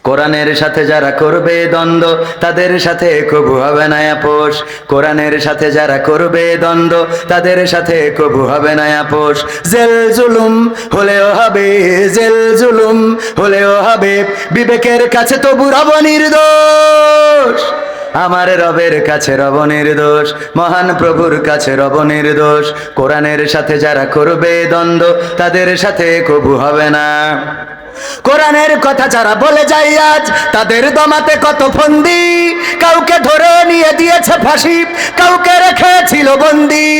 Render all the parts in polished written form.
কোরআনের সাথে যারা করবে দ্বন্দ্ব তাদের সাথে কবু হবে না আপোষ। কোরআনের সাথে যারা করবে দ্বন্দ্ব তাদের সাথে কবু হবে না আপোষ। জেল জুলুম হলেও হবে, জেল জুলুম হলেও হবে, বিবেকের কাছে তবু রব নির্দোষ। আমার রবের কাছে রব নির্দোষ, মহান প্রভুর কাছে রব নির্দোষ। কোরআনের সাথে যারা করবে দ্বন্দ্ব তাদের সাথে কবু হবে না। কোরআনের কথা যারা বলে যায় আজ তাদের দমাতে কত ফন্দি, কাউকে ধরে নিয়ে দিয়েছে ফাঁসি, কাউকে রেখেছিল বন্দি।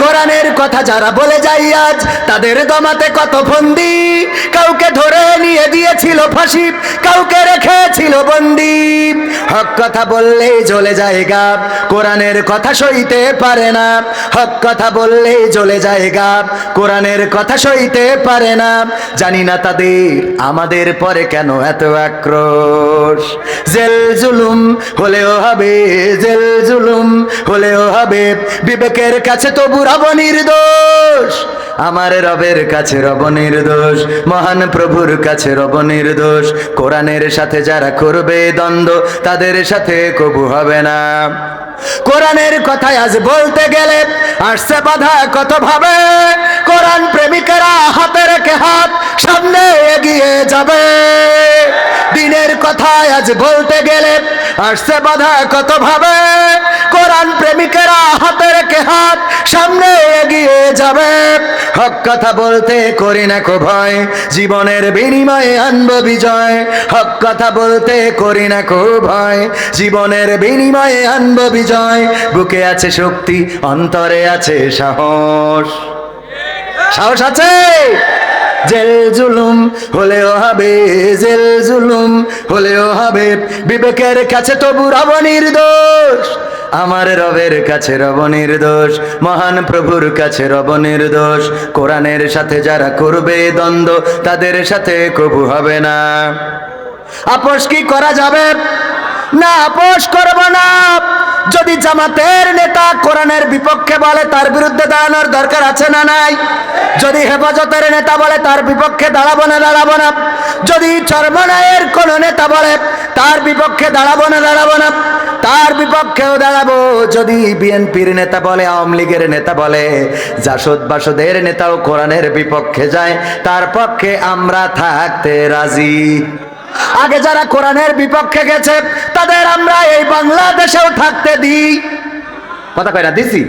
কোরআনের কথা যারা বলে যায় আজ তাদের দমাতে কত ফন্দি, কাউকে ধরে নিয়ে দিয়েছিল ফাঁসি, কাউকে রেখেছিল বন্দি। হক কথা বললেই জ্বলে যায় গাব, কোরআনের কথা সইতে পারে না। হক কথা বললেই জ্বলে যায় গাব, কোরআনের কথা সইতে পারে না। জানি না তাদের আমাদের পরে কেন এত আক্রোশ। জেল জুলুম হলেও হবে, জেল জুলুম হলেও হবে, বিবেকের কাছে তবু রব নির্দোষ। আমার রবের কাছে রব নির্দোষ, মহান প্রভুর কাছে রব নির্দোষ। কোরআনের সাথে যারা করবে দ্বন্দ্ব তাদের সাথে কবু হবে না। কোরআনের কথায় আজ বলতে গেলে আসছে বাধা কত ভাবে, কোরআন প্রেমিকেরা হাতে রেখে হাত সামনে এগিয়ে যাবে। দিনের কথায় আজ বলতে গেলে আসছে বাধা কত ভাবে, কোরআন প্রেমিকেরা হাতে রেখে হাত সামনে এগিয়ে যাবে। হক কথা বলতে করি না কো ভয়, জীবনের বিনিময়ে আনব বিজয়। হক কথা বলতে করি না কো ভয়, জীবনের বিনিময়ে আনব বিজয়। বুকে আছে শক্তি, অন্তরে আছে সাহস। সাহস আছে? জেল জুলুম হলেও হবে, জেল জুলুম হলেও হবে, বিবেকের কাছে তবু রব নির্দোষ। আমার রবের কাছে রব নির্দোষ, মহান প্রভুর কাছে রব নির্দোষ। কোরআনের সাথে যারা করবে দ্বন্দ্ব তাদের সাথে কবু হবে না। আপোষ কি করা যাবে? না, আপোষ করব না। যদি জামাতের নেতা কোরআনের বিপক্ষে বলে তার বিরুদ্ধে দাঁড়ানোর দরকার আছে না নাই? যদি হেফাজতের নেতা বলে তার বিপক্ষে দাঁড়াবো না, দাঁড়াবো না। যদি চরমনায়ের কোন নেতা বলে তার বিপক্ষে দাঁড়াবো না, দাঁড়াবো না, তার বিপক্ষেও দাঁড়াবো। যদি বিএনপির নেতা বলে, আওয়ামী লীগের নেতা বলে, জাসদ বাসদের নেতাও কোরআনের বিপক্ষে যায়, তার পক্ষে আমরা থাকতে রাজি। আগে যারা কোরআনের বিপক্ষে গেছে তাদের আমরা এই বাংলাদেশেও থাকতে দিই। কথা কয় না, দিছি।